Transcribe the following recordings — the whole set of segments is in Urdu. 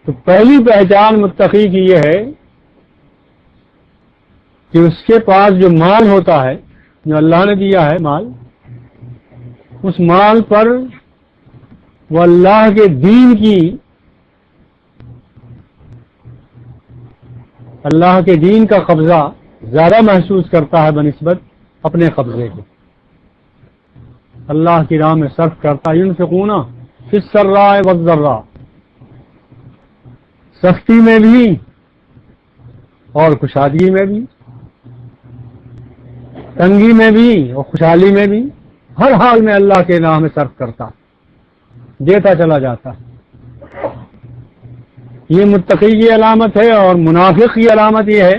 تو پہلی پہچان متقی کی یہ ہے کہ اس کے پاس جو مال ہوتا ہے، جو اللہ نے دیا ہے مال، اس مال پر وہ اللہ کے دین کی، اللہ کے دین کا قبضہ زیادہ محسوس کرتا ہے بنسبت اپنے قبضے کے. اللہ کی راہ میں صرف کرتا ہے. ينفقون فی السراء والضراء، سختی میں بھی اور کشادگی میں بھی، تنگی میں بھی اور خوشحالی میں بھی، ہر حال میں اللہ کے راہ میں صرف کرتا، دیتا چلا جاتا. یہ متقی کی علامت ہے. اور منافق کی علامت یہ ہے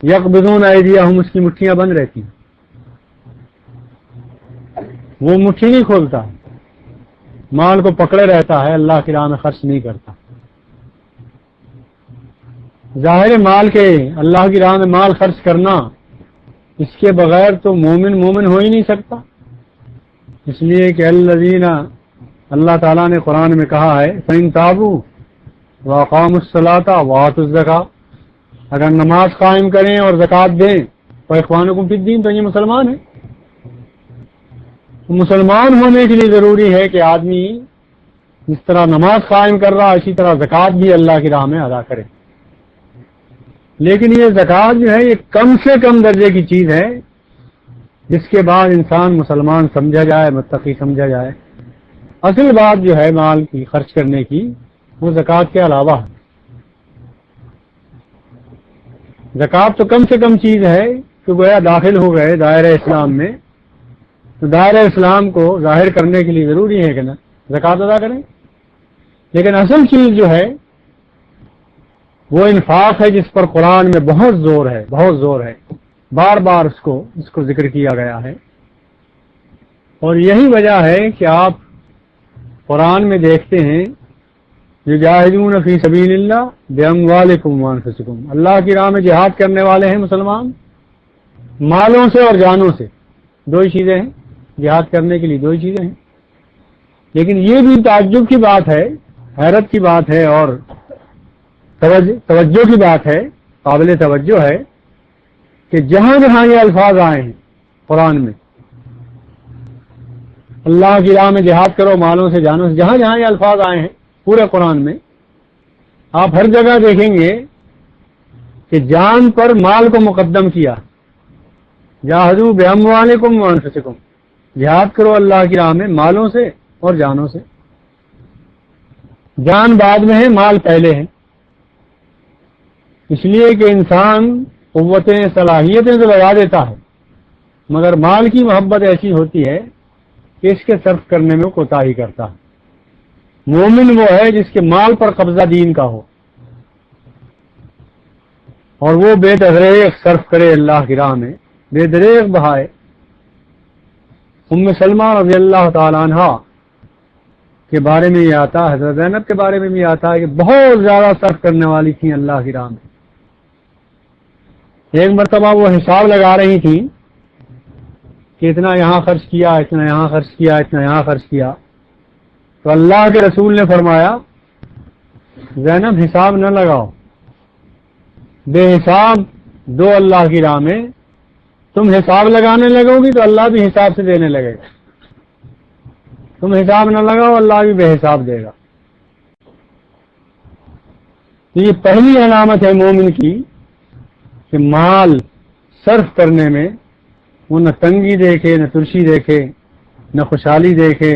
یقبضون ایدیہم، اس کی مٹھیاں بند رہتی ہیں، وہ مٹھی نہیں کھولتا، مال کو پکڑے رہتا ہے، اللہ کی راہ میں خرچ نہیں کرتا. ظاہر مال کے اللہ کی راہ میں مال خرچ کرنا، اس کے بغیر تو مومن ہو ہی نہیں سکتا. اس لیے کہ الذین، اللہ تعالیٰ نے قرآن میں کہا ہے فَإِن تَابُوا وَأَقَامُوا الصَّلَاةَ وَآتُوا الزَّكَاةَ، اگر نماز قائم کریں اور زکوٰۃ دیں تو اخوانکم فی الدین، تو یہ مسلمان ہیں. مسلمان ہونے کے لیے ضروری ہے کہ آدمی جس طرح نماز قائم کر رہا اسی طرح زکوٰۃ بھی اللہ کی راہ میں ادا کرے. لیکن یہ زکوٰۃ جو ہے یہ کم سے کم درجے کی چیز ہے جس کے بعد انسان مسلمان سمجھا جائے، متقی سمجھا جائے. اصل بات جو ہے مال کی خرچ کرنے کی وہ زکوٰۃ کے علاوہ ہے. زکوٰۃ تو کم سے کم چیز ہے کہ گویا داخل ہو گئے دائرہ اسلام میں، تو دائرہ اسلام کو ظاہر کرنے کے لیے ضروری ہے کہ نا زکوٰۃ ادا کریں. لیکن اصل چیز جو ہے وہ انفاق ہے، جس پر قرآن میں بہت زور ہے، بہت زور ہے، بار بار اس کو ذکر کیا گیا ہے. اور یہی وجہ ہے کہ آپ قرآن میں دیکھتے ہیں یجاہدون فی سبیل اللہ باموالکم وانفسکم، اللہ کی راہ میں جہاد کرنے والے ہیں مسلمان مالوں سے اور جانوں سے. دو ہی چیزیں ہیں جہاد کرنے کے لیے، دو ہی چیزیں ہیں. لیکن یہ بھی تعجب کی بات ہے، حیرت کی بات ہے اور توجہ کی بات ہے، قابل توجہ ہے کہ جہاں جہاں یہ الفاظ آئے ہیں قرآن میں، اللہ کی راہ میں جہاد کرو مالوں سے جانوں سے، جہاں جہاں یہ الفاظ آئے ہیں پورے قرآن میں، آپ ہر جگہ دیکھیں گے کہ جان پر مال کو مقدم کیا. جاہدوا باموالکم وانفسکم، جہاد کرو اللہ کی راہ میں مالوں سے اور جانوں سے. جان بعد میں ہے، مال پہلے ہے. اس لیے کہ انسان قوتیں صلاحیتیں تو لگا دیتا ہے مگر مال کی محبت ایسی ہوتی ہے کہ اس کے صرف کرنے میں وہ کوتاہی کرتا ہے. مومن وہ ہے جس کے مال پر قبضہ دین کا ہو اور وہ بے دریغ صرف کرے اللہ کی راہ میں، بے دریغ بہائے. ام سلمہ رضی اللہ تعالی عنہ کے بارے میں یہ آتا ہے، حضرت زینب کے بارے میں بھی آتا ہے کہ بہت زیادہ صرف کرنے والی تھیں اللہ کی راہ میں. ایک مرتبہ وہ حساب لگا رہی تھیں کہ اتنا یہاں خرچ کیا، اتنا یہاں خرچ کیا، اتنا یہاں خرچ کیا. تو اللہ کے رسول نے فرمایا زینب حساب نہ لگاؤ، بے حساب دو اللہ کی راہ میں. تم حساب لگانے لگو گی تو اللہ بھی حساب سے دینے لگے گا. تم حساب نہ لگاؤ، اللہ بھی بے حساب دے گا. یہ پہلی علامت ہے مومن کی کہ مال صرف کرنے میں وہ نہ تنگی دیکھے، نہ ترشی دیکھے، نہ خوشحالی دیکھے،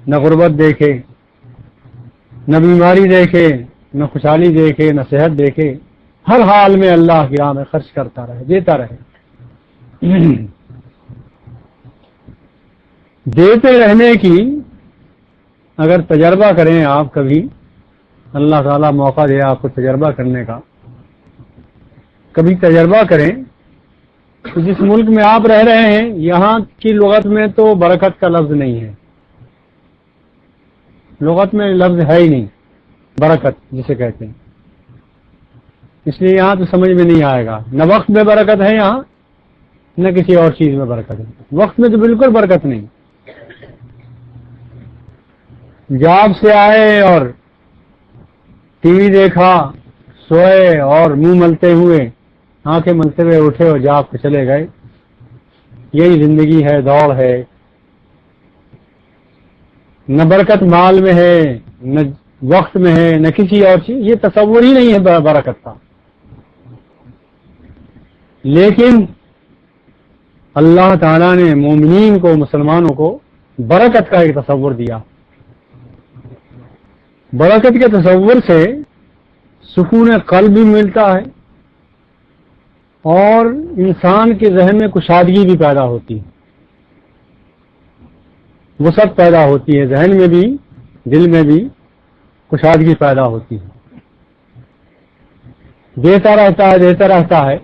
نہ غربت دیکھے، نہ بیماری دیکھے، نہ خوشحالی دیکھے، نہ صحت دیکھے. ہر حال میں اللہ کی راہ میں خرچ کرتا رہے، دیتا رہے. دیتے رہنے کی اگر تجربہ کریں آپ کبھی، اللہ تعالیٰ موقع دے آپ کو تجربہ کرنے کا، کبھی تجربہ کریں تو جس ملک میں آپ رہ رہے ہیں یہاں کی لغت میں تو برکت کا لفظ نہیں ہے. لغت میں لفظ ہے ہی نہیں برکت جسے کہتے ہیں. اس لیے یہاں تو سمجھ میں نہیں آئے گا. نہ وقت میں برکت ہے یہاں، نہ کسی اور چیز میں برکت ہے. وقت میں تو بالکل برکت نہیں. جاب سے آئے اور ٹی وی دیکھا, سوئے اور منہ ملتے ہوئے, آنکھیں ملتے ہوئے اٹھے اور جاگ کے چلے گئے. یہی زندگی ہے, دوڑ ہے. نہ برکت مال میں ہے, نہ وقت میں ہے, نہ کسی اور چیز. یہ تصور ہی نہیں ہے برکت کا. لیکن اللہ تعالیٰ نے مومنین کو, مسلمانوں کو برکت کا ایک تصور دیا. برکت کے تصور سے سکون قلب بھی ملتا ہے اور انسان کے ذہن میں کشادگی بھی پیدا ہوتی ہے, وسعت پیدا ہوتی ہے, ذہن میں بھی دل میں بھی کشادگی پیدا ہوتی ہے. دیتا رہتا ہے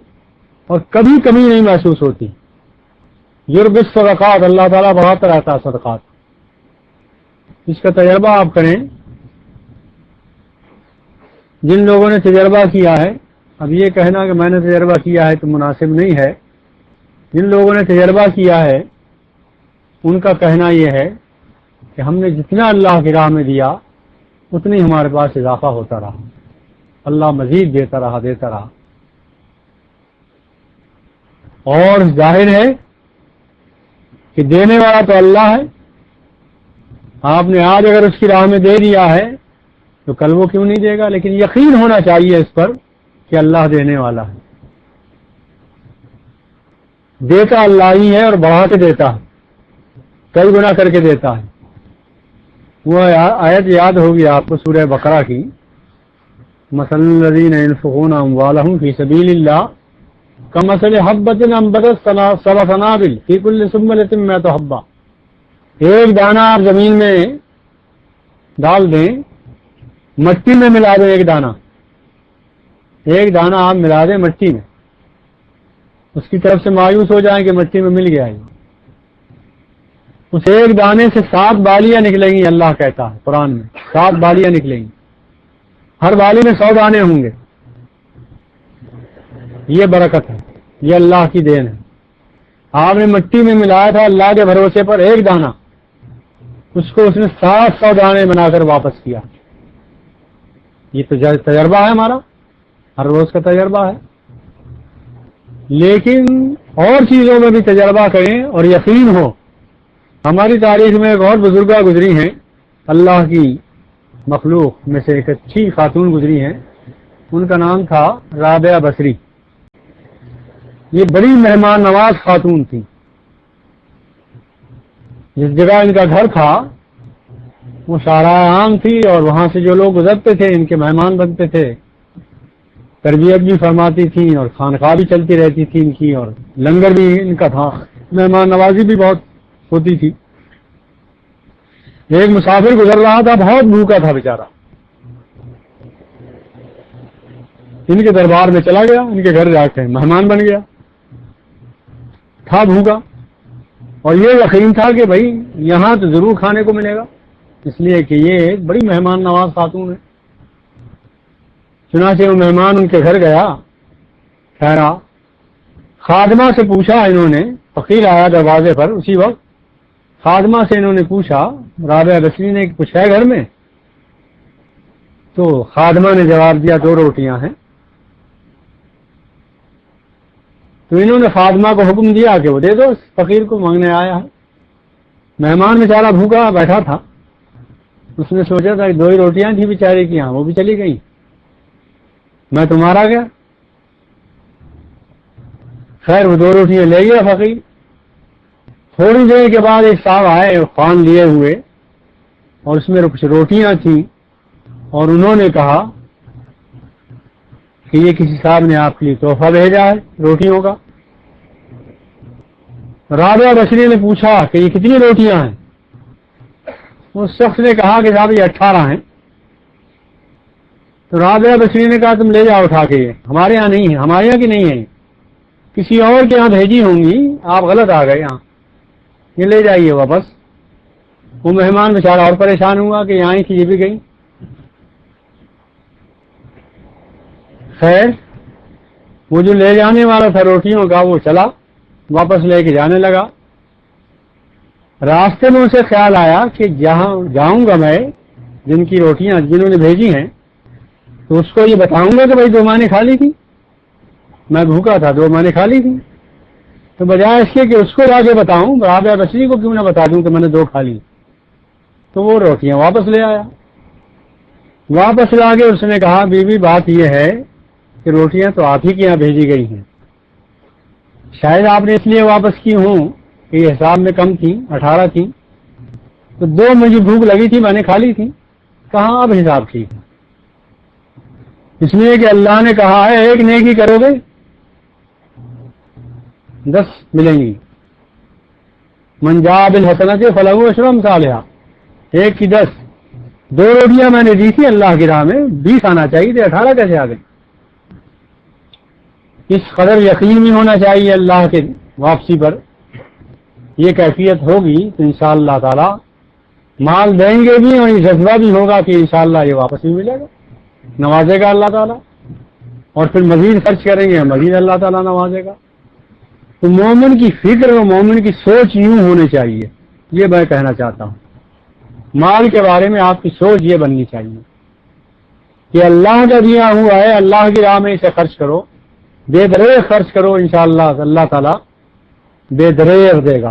اور کبھی کمی نہیں محسوس ہوتی. یربی الصدقات, اللہ تعالیٰ بڑھاتا رہتا ہے صدقات. اس کا تجربہ آپ کریں. جن لوگوں نے تجربہ کیا ہے, اب یہ کہنا کہ میں نے تجربہ کیا ہے تو مناسب نہیں ہے. جن لوگوں نے تجربہ کیا ہے ان کا کہنا یہ ہے کہ ہم نے جتنا اللہ کی راہ میں دیا اتنی ہمارے پاس اضافہ ہوتا رہا, اللہ مزید دیتا رہا. اور ظاہر ہے کہ دینے والا تو اللہ ہے. آپ نے آج اگر اس کی راہ میں دے دیا ہے تو کل وہ کیوں نہیں دے گا. لیکن یقین ہونا چاہیے اس پر کہ اللہ دینے والا ہے. دیتا اللہ ہی ہے اور بڑھا کے دیتا ہے, کئی گنا کر کے دیتا ہے. وہ آیت یاد ہوگی آپ کو سورہ بقرہ کی, مثل الذین ينفقون اموالهم فی سبیل اللہ کمثل حبۃ انبتت سبع سنابل فی کل سنبلۃ مئۃ حبۃ. ایک دانہ آپ زمین میں ڈال دیں, مٹی میں ملا دیں, ایک دانہ آپ ملا دیں مٹی میں, اس کی طرف سے مایوس ہو جائیں کہ مٹی میں مل گیا ہے. اس ایک دانے سے 7 بالیاں نکلیں گی. اللہ کہتا ہے قرآن میں 7 بالیاں نکلیں گی, ہر بالی میں 100 دانے ہوں گے. یہ برکت ہے, یہ اللہ کی دین ہے. آپ نے مٹی میں ملایا تھا اللہ کے بھروسے پر ایک دانہ, اس کو اس نے 700 دانے بنا کر واپس کیا. یہ تو تجربہ ہے ہمارا, ہر روز کا تجربہ ہے. لیکن اور چیزوں میں بھی تجربہ کریں اور یقین ہو. ہماری تاریخ میں ایک اور بزرگہ گزری ہیں, اللہ کی مخلوق میں سے ایک اچھی خاتون گزری ہیں, ان کا نام تھا رابعہ بصری. یہ بڑی مہمان نواز خاتون تھی. جس جگہ ان کا گھر تھا وہ شاہراہ عام تھی اور وہاں سے جو لوگ گزرتے تھے ان کے مہمان بنتے تھے. تربیت بھی فرماتی تھیں اور خانقاہ بھی چلتی رہتی تھی ان کی, اور لنگر بھی ان کا تھا, مہمان نوازی بھی بہت ہوتی تھی. ایک مسافر گزر رہا تھا, بہت بھوکا تھا بیچارہ. ان کے دربار میں چلا گیا, ان کے گھر جا کے مہمان بن گیا. تھا بھوکا اور یہ یقین تھا کہ بھائی یہاں تو ضرور کھانے کو ملے گا, اس لیے کہ یہ ایک بڑی مہمان نواز خاتون ہے. چنانچہ وہ مہمان ان کے گھر گیا, ٹھہرا. خادمہ سے پوچھا انہوں نے, فقیر آیا دروازے پر اسی وقت, خادمہ سے انہوں نے پوچھا رابعہ بصری نے کچھ ہے گھر میں؟ تو خادمہ نے جواب دیا 2 روٹیاں ہیں. تو انہوں نے خادمہ کو حکم دیا کہ وہ دے دو, فقیر کو مانگنے آیا ہے. مہمان بیچارہ بھوکا بیٹھا تھا, اس نے سوچا تھا 2 ہی روٹیاں تھیں بیچارے کی, یہاں وہ بھی چلی گئی, میں تو مارا گیا. خیر وہ 2 روٹیاں لے گیا فقیر. تھوڑی دیر کے بعد ایک صاحب آئے خوان لیے ہوئے, اور اس میں کچھ روٹیاں تھیں, اور انہوں نے کہا کہ یہ کسی صاحب نے آپ کے لیے تحفہ بھیجا ہے روٹیوں کا. رابعہ بصری نے پوچھا کہ یہ کتنی روٹیاں ہیں؟ اس شخص نے کہا کہ صاحب یہ 18 ہیں. تو رابعہ بصری نے کہا تم لے جاؤ اٹھا کے, یہ ہمارے یہاں نہیں ہے, ہمارے یہاں کی نہیں ہے, کسی اور کے یہاں بھیجی ہوں گی, آپ غلط آ گئے یہاں, یہ لے جائیے واپس. وہ مہمان بیچارہ اور پریشان ہوا کہ یہاں ہی کی, یہ بھی گئی. خیر وہ جو لے جانے والا تھا روٹیوں کا وہ چلا, واپس لے کے جانے لگا. راستے میں اسے خیال آیا کہ جہاں جاؤں گا میں, جن کی روٹیاں جنہوں نے بھیجی ہیں تو اس کو یہ بتاؤں گا کہ بھائی 2 مانے کھا لی تھی، میں بھوکا تھا 2 مانے کھا لی تھی، تو بجائے اس کے کہ اس کو جا کے بتاؤں، رابعہ بصری کو کیوں نہ بتا دوں کہ میں نے 2 کھا لی، تو وہ روٹیاں واپس لے آیا۔ واپس لا کے اس نے کہا بی بی بات یہ ہے کہ روٹیاں تو آپ ہی کے یہاں بھیجی گئی ہیں، شاید آپ نے اس لیے واپس کی ہوں کہ یہ حساب میں کم تھی، 18 تھی، تو 2 مجھے بھوک لگی تھی میں نے کھا لی تھی، کہاں اب حساب ٹھیک ہے؟ اس لیے کہ اللہ نے کہا ہے 1 نیکی کرو گے 10 ملیں گی، من جاء بالحسنۃ فلہ عشر امثالھا، 1 کی 10۔ 2 روٹیاں میں نے دی تھی اللہ کی راہ میں، 20 آنا چاہیے تھے، 18 کیسے آ گئے؟ اس قدر یقین بھی ہونا چاہیے اللہ کے واپسی پر، یہ کیفیت ہوگی تو انشاءاللہ تعالی مال دیں گے بھی، اور یہ جذبہ بھی ہوگا کہ انشاءاللہ یہ واپس بھی ملے گا، نوازے گا اللہ تعالیٰ، اور پھر مزید خرچ کریں گے مزید اللہ تعالیٰ نوازے گا۔ تو مومن کی فکر اور مومن کی سوچ یوں ہونی چاہیے، یہ میں کہنا چاہتا ہوں۔ مال کے بارے میں آپ کی سوچ یہ بننی چاہیے کہ اللہ کا دیا ہوا ہے، اللہ کی راہ میں اسے خرچ کرو، بے دریغ خرچ کرو، انشاءاللہ اللہ تعالیٰ بے دریغ دے گا۔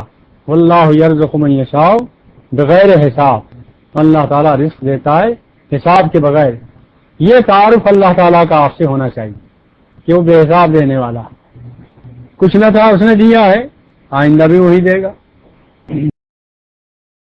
واللہ یرزق من یشاء بغیر حساب، اللہ تعالیٰ رزق دیتا ہے حساب کے بغیر۔ یہ تعارف اللہ تعالیٰ کا آپ سے ہونا چاہیے کہ وہ بے حساب دینے والا، کچھ نہ تھا اس نے دیا ہے، آئندہ بھی وہی دے گا۔